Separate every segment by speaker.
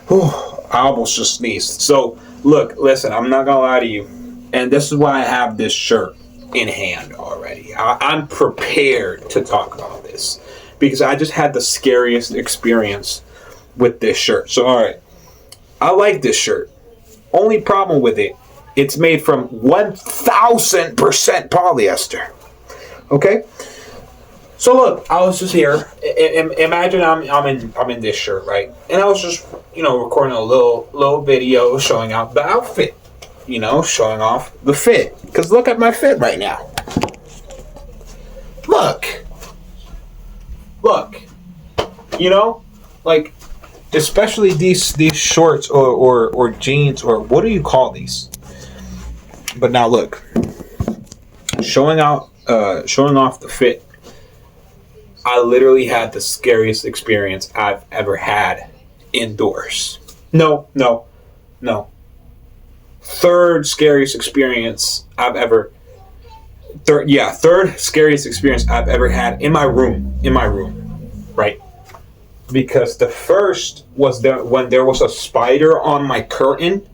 Speaker 1: I almost just sneezed. So, look, listen, I'm not gonna lie to you. And this is why I have this shirt in hand already. I'm prepared to talk about this. Because I just had the scariest experience with this shirt. So, alright. I like this shirt. Only problem with it, it's made from 1000% polyester. Okay? So look, I was just here. Imagine I'm in this shirt, right? And I was just, recording a little video showing out the outfit. Showing off the fit. Because look at my fit right now. Look. Like, especially these shorts or jeans, or what do you call these? But now look. Showing off the fit. I literally had the scariest experience I've ever had indoors. No. Third scariest experience I've ever had in my room, right? Because the first was when there was a spider on my curtain,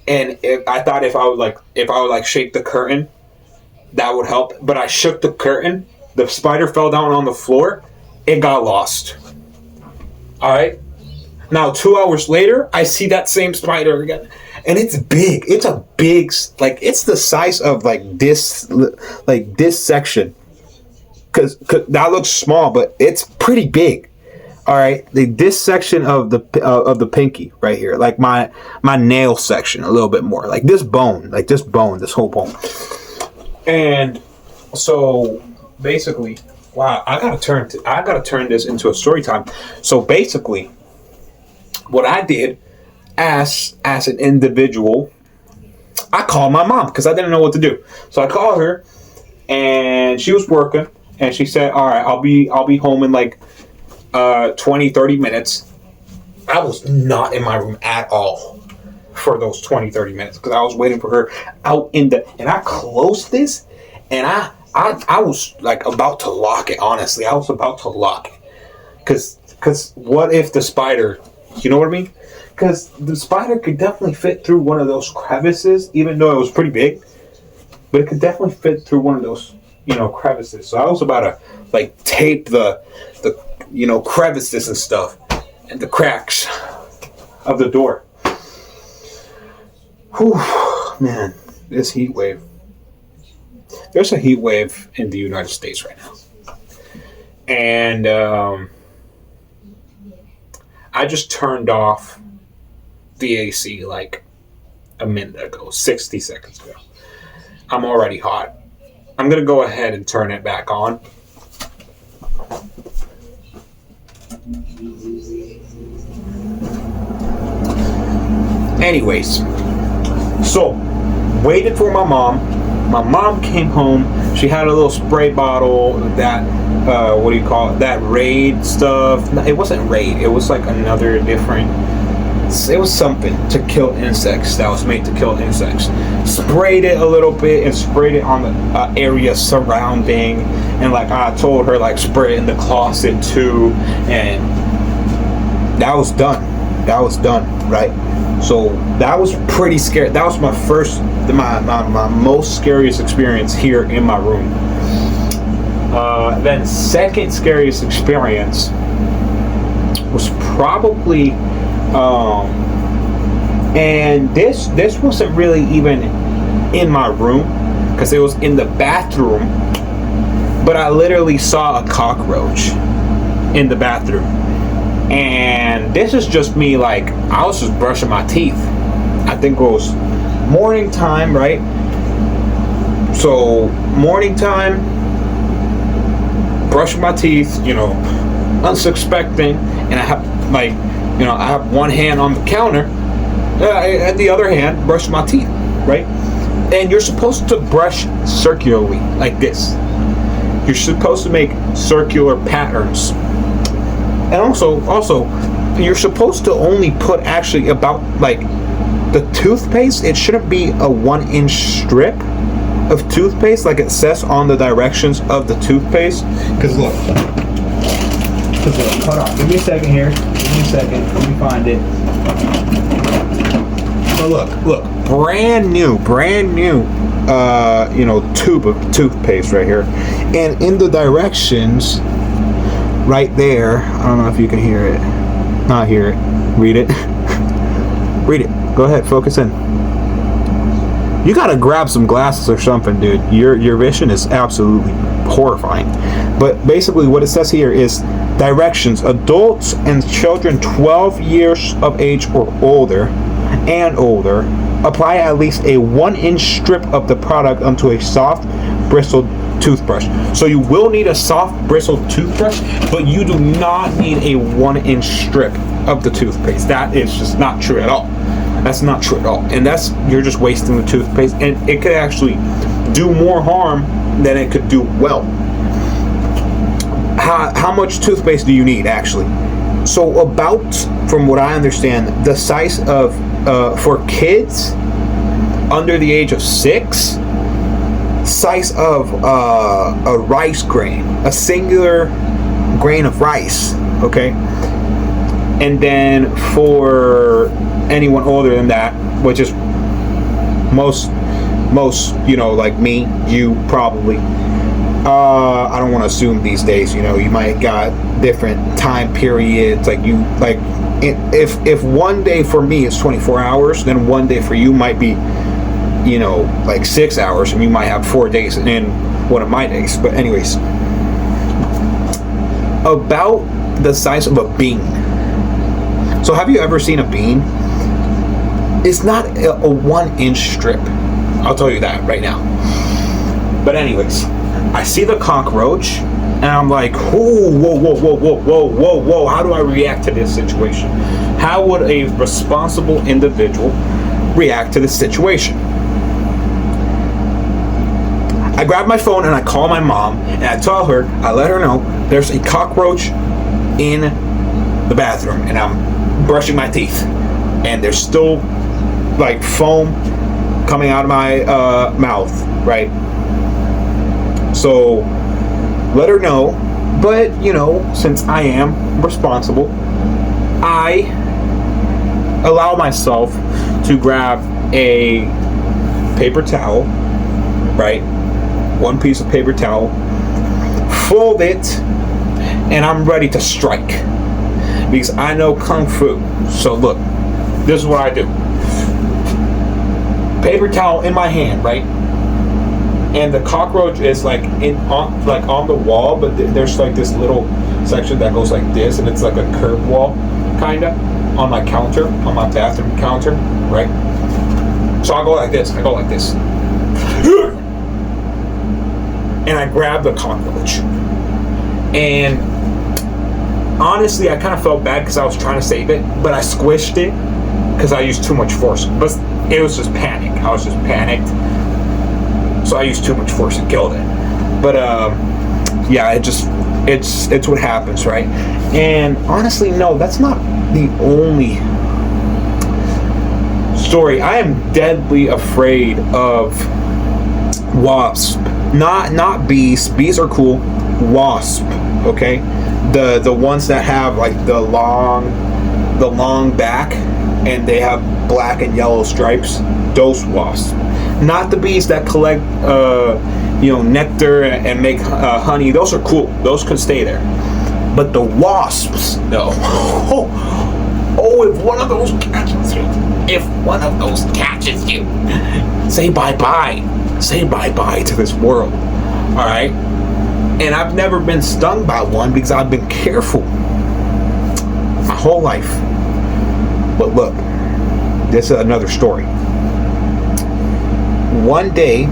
Speaker 1: and I thought if I would shake the curtain, that would help. But I shook the curtain. The spider fell down on the floor. It got lost. Alright? Now, 2 hours later, I see that same spider again. And it's big. It's a big, it's the size of, this section. Because that looks small, but it's pretty big. Alright? This section of the pinky right here. Like my nail section a little bit more. This whole bone. And so basically, wow, I gotta turn this into a story time. So basically, what I did as an individual, I called my mom because I didn't know what to do. So I called her, and she was working, and she said, "All right, I'll be home in 20-30 minutes." I was not in my room at all for those 20-30 minutes because I was waiting for her out and I closed this, and I was about to lock it. Honestly, I was about to lock it, because what if the spider, you know what I mean? Because the spider could definitely fit through one of those crevices, even though it was pretty big, but it could definitely fit through one of those crevices. So I was about to tape the crevices and stuff and the cracks of the door. Whew, man, this heat wave. There's a heat wave in the United States right now. And I just turned off the AC a minute ago, 60 seconds ago. I'm already hot. I'm going to go ahead and turn it back on. Anyways, so waited for my mom. My mom came home. She had a little spray bottle, that, that Raid stuff. It wasn't Raid. It was another different, it was something to kill insects, that was made to kill insects. Sprayed it a little bit and sprayed it on the area surrounding. And I told her, spray it in the closet too. And that was done. Right? So that was pretty scary. That was my most scariest experience here in my room. Then second scariest experience was probably, and this wasn't really even in my room, because it was in the bathroom, but I literally saw a cockroach in the bathroom. And this is just me, I was just brushing my teeth. I think it was morning time, right? So morning time, brushing my teeth, unsuspecting, and I have I have one hand on the counter, and the other hand brushing my teeth, right? And you're supposed to brush circularly, like this. You're supposed to make circular patterns. And also, you're supposed to only put actually about the toothpaste. It shouldn't be a 1-inch strip of toothpaste like it says on the directions of the toothpaste. Because look, Cause hold on, give me a second here. Give me a second. Let me find it. So look, brand new, tube of toothpaste right here, and in the directions, right there. I don't know if you can hear it. Not hear it. Read it. Read it. Go ahead. Focus in. You gotta grab some glasses or something, dude. Your vision is absolutely horrifying. But basically, what it says here is directions: adults and children 12 years of age or older, apply at least a 1-inch strip of the product onto a soft, bristled toothbrush. So you will need a soft, bristled toothbrush, but you do not need a 1-inch strip of the toothpaste. That is just not true at all. That's not true at all. And you're just wasting the toothpaste, and it could actually do more harm than it could do well. How much toothpaste do you need, actually? So about, from what I understand, the size of, for kids under the age of 6, size of a rice grain, a singular grain of rice, okay? And then for anyone older than that, which is most, like me, you probably, I don't want to assume these days, you might got different time periods, if one day for me is 24 hours, then one day for you might be, like 6 hours, and you might have 4 days in one of my days. But anyways, about the size of a bean. So have you ever seen a bean? It's not a 1-inch strip. I'll tell you that right now. But anyways, I see the cockroach, and I'm like, whoa, how do I react to this situation? How would a responsible individual react to this situation? I grab my phone and I call my mom, and I let her know there's a cockroach in the bathroom, and I'm brushing my teeth, and there's still like foam coming out of my mouth, right? So let her know, but since I am responsible, I allow myself to grab a paper towel, right? One piece of paper towel, fold it, and I'm ready to strike, because I know Kung Fu. So look, this is what I do. Paper towel in my hand, right? And the cockroach is on the wall, but there's like this little section that goes like this, and it's like a curved wall, kinda, on my counter, on my bathroom counter, right? So I go like this. And I grab the cockroach. And honestly, I kind of felt bad because I was trying to save it, but I squished it because I used too much force. But it was just panic. I was just panicked. So I used too much force and killed it. But yeah, it's what happens, right? And honestly, no, that's not the only story. I am deadly afraid of wasp. Not bees. Bees are cool. Wasp, okay? The ones that have like the long back, and they have black and yellow stripes. Those wasps. Not the bees that collect nectar and make honey. Those are cool. Those can stay there. But the wasps, no. If one of those catches you, say bye-bye. Say bye-bye to this world. All right? And I've never been stung by one because I've been careful my whole life. But look, this is another story. One day,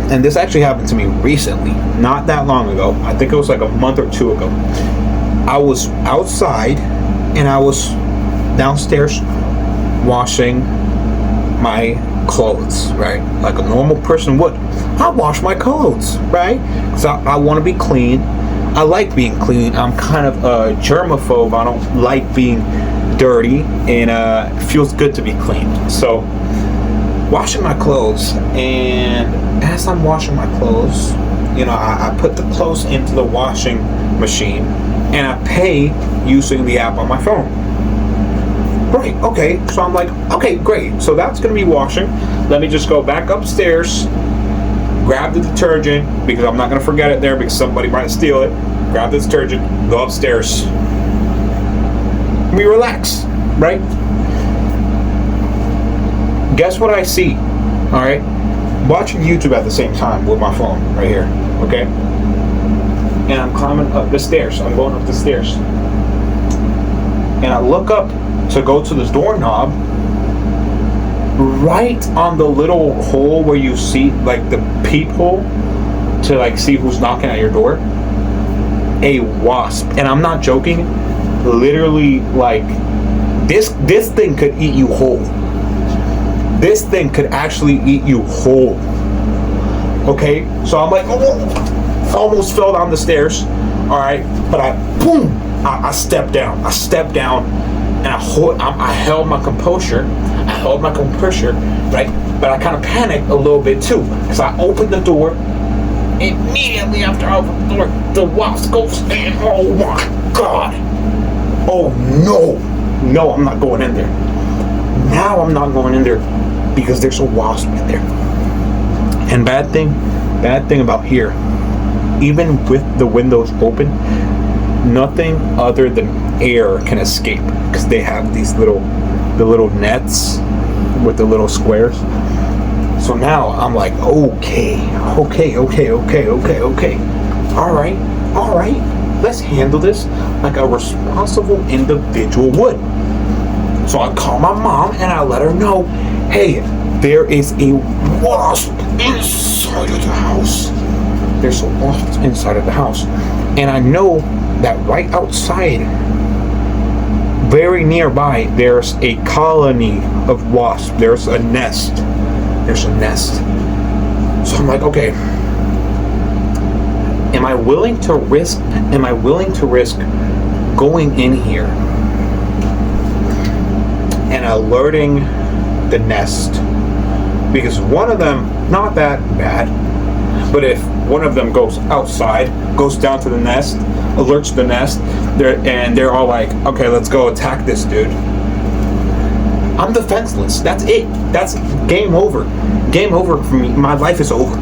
Speaker 1: and this actually happened to me recently, not that long ago. I think it was like a month or two ago. I was outside, and I was downstairs washing my clothes, right? Like a normal person would. I wash my clothes, right? Because I want to be clean. I like being clean. I'm kind of a germaphobe. I don't like being dirty, and it feels good to be clean. So, washing my clothes, and as I'm washing my clothes, I put the clothes into the washing machine, and I pay using the app on my phone. Right, okay, so I'm like, okay, great. So that's going to be washing. Let me just go back upstairs, grab the detergent, because I'm not going to forget it there because somebody might steal it. Grab the detergent, go upstairs. We relax, right? Guess what I see, all right? Watching YouTube at the same time with my phone right here, okay? And I'm climbing up the stairs. I'm going up the stairs. And I look up to go to the doorknob. Right on the little hole where you see, like, the peephole to, like, see who's knocking at your door. A wasp. And I'm not joking. Literally, like, this thing could eat you whole. This thing could actually eat you whole. Okay? So I'm like, oh, almost fell down the stairs. Alright? But I stepped down. And I held my composure. Right? But I kind of panicked a little bit too. Because I opened the door. Immediately after I opened the door, the wasp goes in. Oh my God. Oh no. No, I'm not going in there. Now I'm not going in there because there's a wasp in there. And bad thing about here, even with the windows open, nothing other than air can escape because they have these the little nets with the little squares. So now I'm like, okay. All right. Let's handle this like a responsible individual would. So I call my mom and I let her know, hey, there is a wasp inside of the house. There's a wasp inside of the house. And I know that right outside, very nearby, there's a colony of wasps. There's a nest. So I'm like, okay, am I willing to risk going in here and alerting the nest? Because one of them, not that bad, but if one of them goes outside, goes down to the nest, alerts the nest, they're all like, okay, let's go attack this dude. I'm defenseless. That's it. That's game over. Game over for me. My life is over.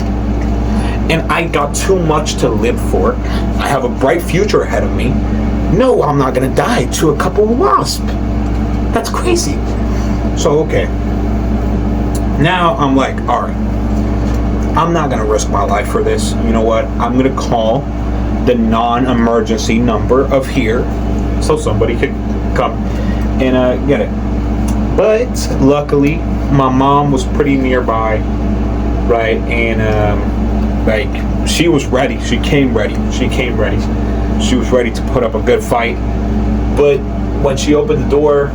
Speaker 1: And I got too much to live for. I have a bright future ahead of me. No, I'm not gonna die to a couple of wasps. That's crazy. So, okay. Now I'm like, alright. I'm not gonna risk my life for this. You know what? I'm gonna call the non-emergency number of here so somebody could come and get it. But luckily, my mom was pretty nearby, right? And like, she was ready. She came ready. She was ready to put up a good fight. But when she opened the door,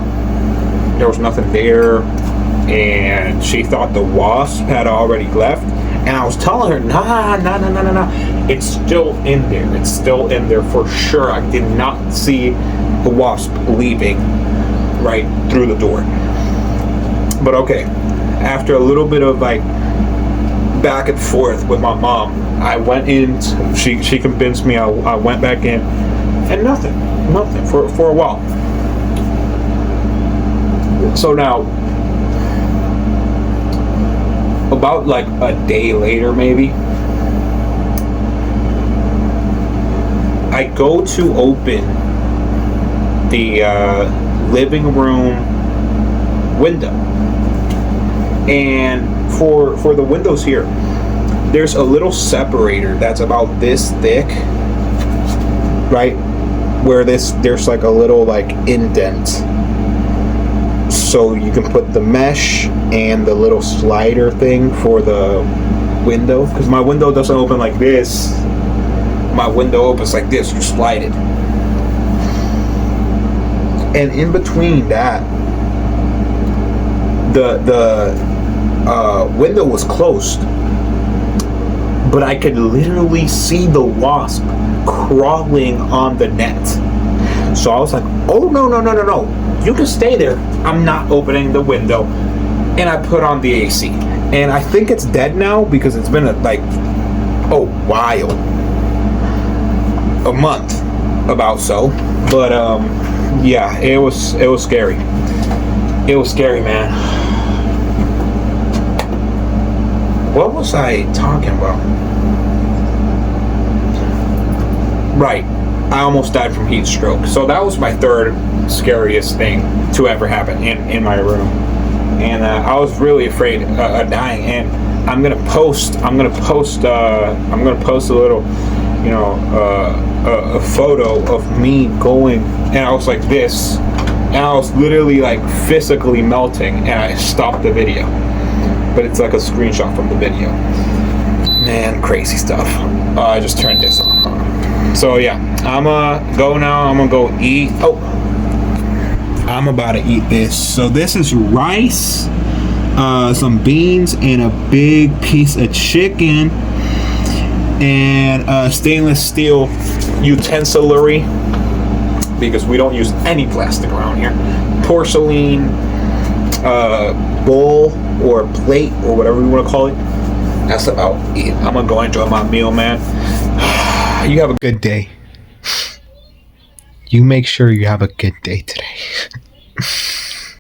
Speaker 1: there was nothing there, and she thought the wasp had already left. And I was telling her, nah. It's still in there. It's still in there for sure. I did not see the wasp leaving right through the door. But okay, after a little bit of like back and forth with my mom, I went in. She convinced me. I went back in, and nothing for a while. So now, about like a day later, maybe, I go to open the living room window, and for the windows here, there's a little separator that's about this thick, right, where there's like a little like indent, so you can put the mesh and the little slider thing for the window, because my window doesn't open like this. My window opens like this. You slide it, and in between that, the window was closed, but I could literally see the wasp crawling on the net. So I was like, oh no, you can stay there. I'm not opening the window. And I put on the AC, and I think it's dead now because it's been like a while, a month, about so. But yeah, it was scary. It was scary, man. What was I talking about? Right, I almost died from heat stroke. So that was my third scariest thing to ever happen in my room, and I was really afraid of dying. And I'm gonna post a little, you know, a photo of me going, and I was like this, and I was literally like physically melting, and I stopped the video, but it's like a screenshot from the video. Man, crazy stuff. I just turned this on. So yeah, I'm gonna go now. I'm gonna go eat. Oh, I'm about to eat this. So this is rice, some beans, and a big piece of chicken, and stainless steel utensilary, because we don't use any plastic around here. Porcelain bowl or plate or whatever you want to call it. That's about it. I'm gonna go enjoy my meal, man. You have a good day. You make sure you have a good day today.